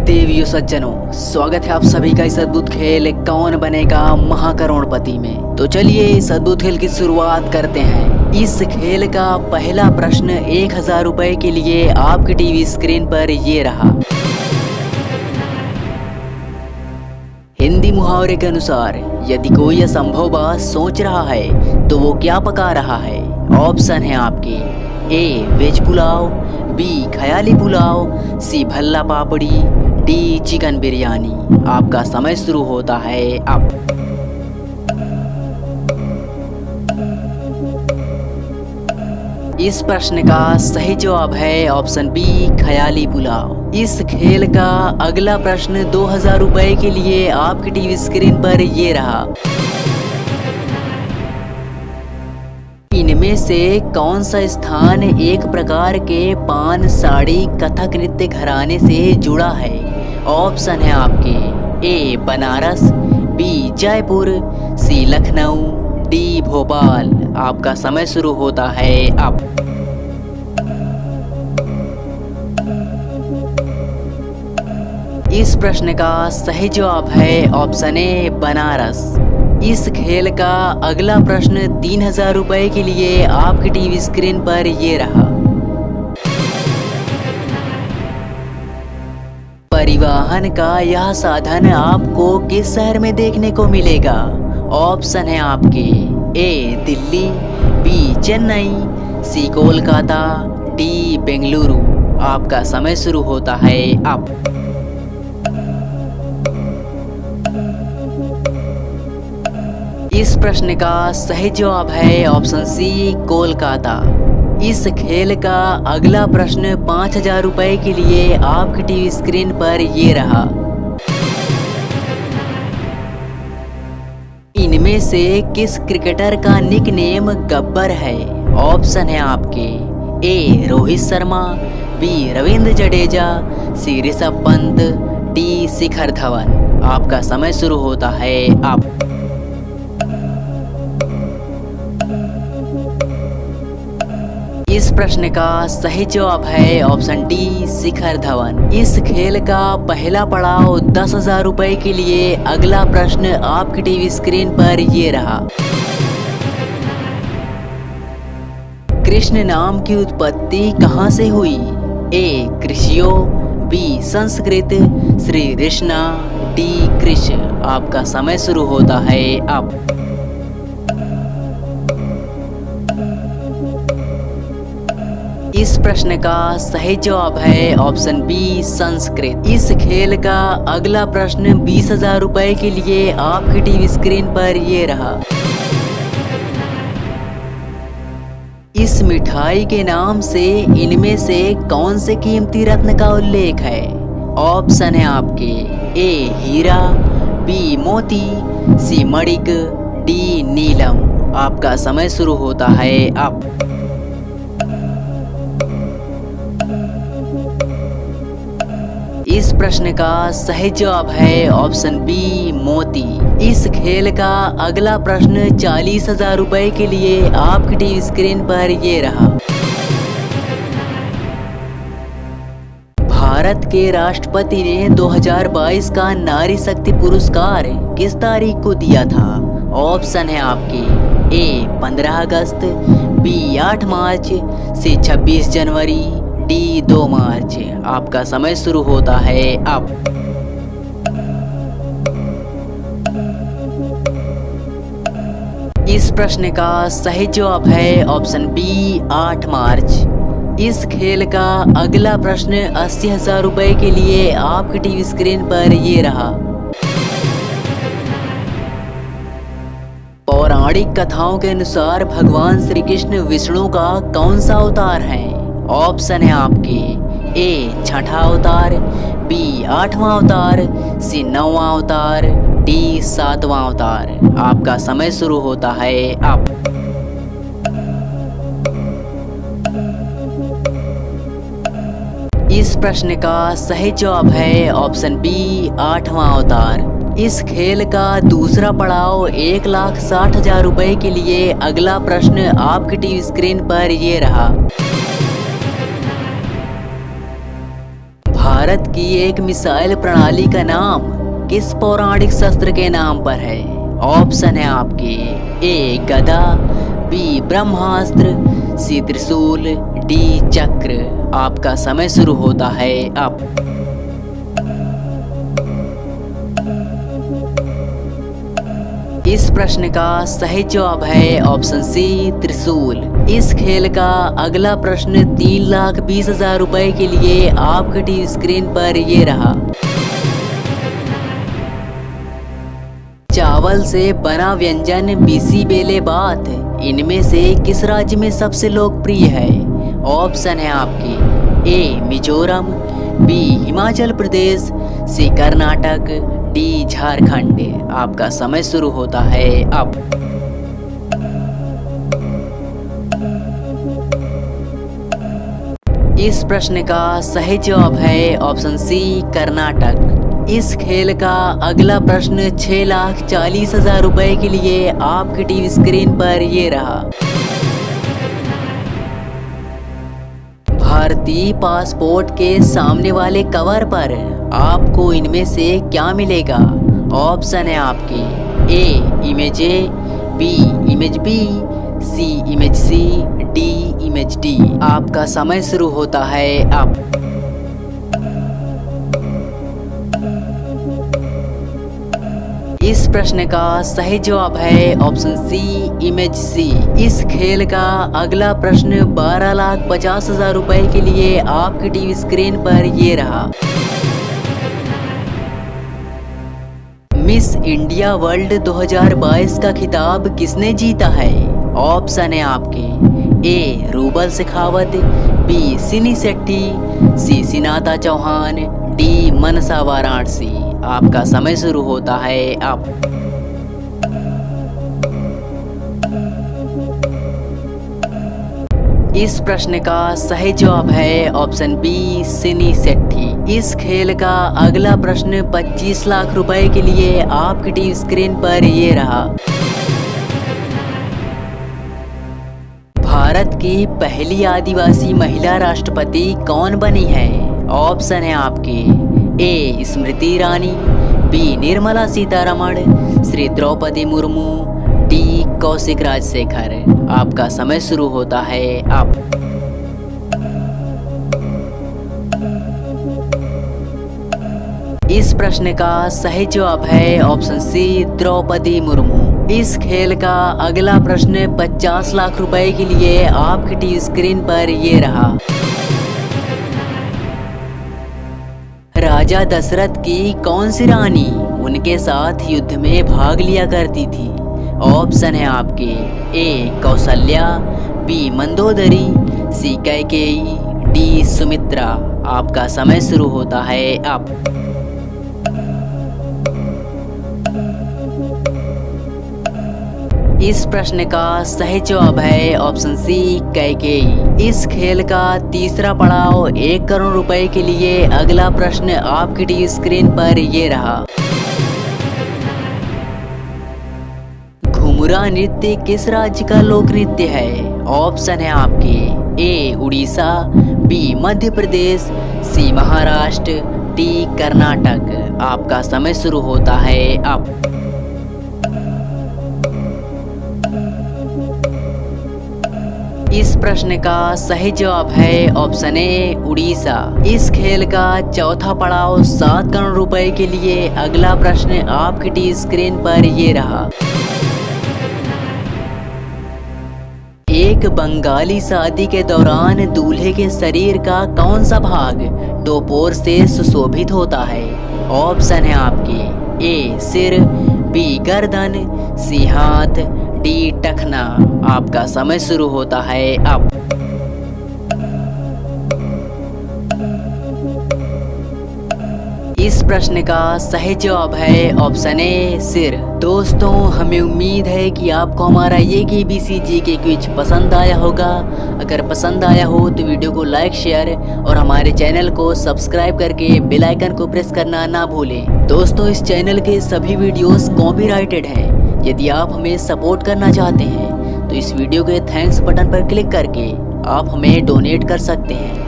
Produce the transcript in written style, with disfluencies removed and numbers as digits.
देवियों सज्जनों, स्वागत है आप सभी का इस अद्भुत खेल कौन बनेगा महाकरोड़पति में। तो चलिए इस अद्भुत खेल की शुरुआत करते हैं। इस खेल का पहला प्रश्न 1000 रुपए के लिए आपकी टीवी स्क्रीन पर ये रहा। हिंदी मुहावरे के अनुसार यदि कोई असंभव बात सोच रहा है तो वो क्या पका रहा है। ऑप्शन है आपके ए वेज पुलाव, बी ख्याली पुलाव, सी भल्ला पापड़ी, डी चिकन बिरयानी। आपका समय शुरू होता है अब। इस प्रश्न का सही जवाब है ऑप्शन बी ख्याली पुलाव। इस खेल का अगला प्रश्न 2000 रुपए के लिए आपकी टीवी स्क्रीन पर ये रहा। इनमें से कौन सा स्थान एक प्रकार के पान साड़ी कथक नृत्य घराने से जुड़ा है। ऑप्शन है आपके ए बनारस, बी जयपुर, सी लखनऊ, डी भोपाल। आपका समय शुरू होता है अब। इस प्रश्न का सही जवाब है ऑप्शन ए बनारस। इस खेल का अगला प्रश्न 3000 रुपए के लिए आपकी टीवी स्क्रीन पर ये रहा। परिवहन का यह साधन आपको किस शहर में देखने को मिलेगा। ऑप्शन है आपके ए दिल्ली, बी चेन्नई, सी कोलकाता, डी बेंगलुरु। आपका समय शुरू होता है अब। इस प्रश्न का सही जवाब है ऑप्शन सी कोलकाता। इस खेल का अगला प्रश्न 5000 रुपए के लिए आपकी टीवी स्क्रीन पर ये रहा। इनमें से किस क्रिकेटर का निकनेम गब्बर है। ऑप्शन है आपके ए रोहित शर्मा, बी रविंद्र जडेजा, सी ऋषभ पंत, डी शिखर धवन। आपका समय शुरू होता है अब। इस प्रश्न का सही जवाब है ऑप्शन डी शिखर धवन। इस खेल का पहला पड़ाव 10,000 रुपए के लिए अगला प्रश्न आपकी टीवी स्क्रीन पर ये रहा। कृष्ण नाम की उत्पत्ति कहाँ से हुई। ए कृषियो, बी संस्कृत, श्री कृष्णा, डी कृष्ण। आपका समय शुरू होता है अब। इस प्रश्न का सही जवाब है ऑप्शन बी संस्कृत। इस खेल का अगला प्रश्न 20,000 रुपए के लिए आपकी टीवी स्क्रीन पर ये रहा। इस मिठाई के नाम से इनमें से कौन से कीमती रत्न का उल्लेख है। ऑप्शन है आपके ए हीरा, बी मोती, सी मणिक, डी नीलम। आपका समय शुरू होता है अब। इस प्रश्न का सही जवाब है ऑप्शन बी मोती। इस खेल का अगला प्रश्न 40,000 रुपए के लिए आपकी टीवी स्क्रीन पर ये रहा। भारत के राष्ट्रपति ने 2022 का नारी शक्ति पुरस्कार किस तारीख को दिया था। ऑप्शन है आपके ए 15 अगस्त, बी 8 मार्च, सी 26 जनवरी, डी 2 मार्च। आपका समय शुरू होता है अब। इस प्रश्न का सही जवाब है ऑप्शन बी 8 मार्च। इस खेल का अगला प्रश्न 80,000 रुपए के लिए आपकी टीवी स्क्रीन पर ये रहा। पौराणिक कथाओं के अनुसार भगवान श्री कृष्ण विष्णु का कौन सा अवतार है। ऑप्शन है आपके ए 6ठा अवतार, बी 8वां अवतार, सी 9वां अवतार, डी 7वां अवतार। आपका समय शुरू होता है अब। इस प्रश्न का सही जवाब है ऑप्शन बी 8वां अवतार। इस खेल का दूसरा पड़ाव 1,60,000 रुपए के लिए अगला प्रश्न आपकी टीवी स्क्रीन पर ये रहा। भारत की एक मिसाइल प्रणाली का नाम किस पौराणिक शस्त्र के नाम पर है? ऑप्शन है आपके ए गदा, बी ब्रह्मास्त्र, सी त्रिशूल, डी चक्र। आपका समय शुरू होता है अब। इस प्रश्न का सही जवाब है ऑप्शन सी त्रिशूल। इस खेल का अगला प्रश्न 3,20,000 रुपए के लिए आपकी टीवी स्क्रीन पर ये रहा। चावल से बना व्यंजन बिसिबेलेबात इनमें से किस राज्य में सबसे लोकप्रिय है? ऑप्शन है आपके ए मिजोरम, बी हिमाचल प्रदेश, सी कर्नाटक, डी झारखंड। आपका समय शुरू होता है अब। इस प्रश्न का सही जवाब है ऑप्शन सी कर्नाटक। इस खेल का अगला प्रश्न 6,40,000 रुपए के लिए आपकी टीवी स्क्रीन पर ये रहा। भारतीय पासपोर्ट के सामने वाले कवर पर आपको इनमें से क्या मिलेगा? ऑप्शन है आपके ए image A, B image B, C image C, D image D. आपका समय शुरू होता है अब। इस प्रश्न का सही जवाब है ऑप्शन सी इमेज सी। इस खेल का अगला प्रश्न 12,50,000 रुपए के लिए आपकी टीवी स्क्रीन पर ये रहा। मिस इंडिया वर्ल्ड 2022 का खिताब किसने जीता है? ऑप्शन है आपके ए रूबल शेखावत, बी सिनी शेट्टी, सी सिनाता चौहान, डी मनसा वाराणसी। आपका समय शुरू होता है अब। इस प्रश्न का सही जवाब है ऑप्शन बी सिनी शेट्टी। इस खेल का अगला प्रश्न 25 लाख रुपए के लिए आपकी टीवी स्क्रीन पर ये रहा। भारत की पहली आदिवासी महिला राष्ट्रपति कौन बनी है? ऑप्शन है आपके ए स्मृति ईरानी, बी निर्मला सीतारमण, श्री द्रौपदी मुर्मू, डी कौशिक राजशेखर। आपका समय शुरू होता है अब। इस प्रश्न का सही जवाब है ऑप्शन सी द्रौपदी मुर्मू। इस खेल का अगला प्रश्न 50 लाख रुपए के लिए आपकी टीवी स्क्रीन पर ये रहा। राजा दशरथ की कौन सी रानी उनके साथ युद्ध में भाग लिया करती थी? ऑप्शन है आपके ए कौशल्या, बी मंदोदरी, सी कैकेयी, डी सुमित्रा। आपका समय शुरू होता है अब। इस प्रश्न का सही जवाब है ऑप्शन सी कैकेयी। इस खेल का तीसरा पड़ाव 1 करोड़ रुपए के लिए अगला प्रश्न आपकी टीवी स्क्रीन पर ये रहा। घुमुरा नृत्य किस राज्य का लोक नृत्य है? ऑप्शन है आपके ए उड़ीसा, बी मध्य प्रदेश, सी महाराष्ट्र, डी कर्नाटक। आपका समय शुरू होता है अब। इस प्रश्न का सही जवाब है ऑप्शन ए उड़ीसा। इस खेल का चौथा पड़ाव 7 करोड़ रुपए के लिए अगला प्रश्न आपकी टीवी स्क्रीन पर ये रहा। एक बंगाली शादी के दौरान दूल्हे के शरीर का कौन सा भाग टोपोर से सुशोभित होता है? ऑप्शन है आपके ए सिर, बी गर्दन, सी हाथ, डी टखना। आपका समय शुरू होता है अब। इस प्रश्न का सही जवाब है ऑप्शन ए सिर। दोस्तों हमें उम्मीद है कि आपको हमारा ये KBC GK क्विज पसंद आया होगा। अगर पसंद आया हो तो वीडियो को लाइक शेयर और हमारे चैनल को सब्सक्राइब करके बेल आइकन को प्रेस करना ना भूलें। दोस्तों इस चैनल के सभी वीडियोस कॉपीराइटेड हैं। यदि आप हमें सपोर्ट करना चाहते हैं तो इस वीडियो के थैंक्स बटन पर क्लिक करके आप हमें डोनेट कर सकते हैं।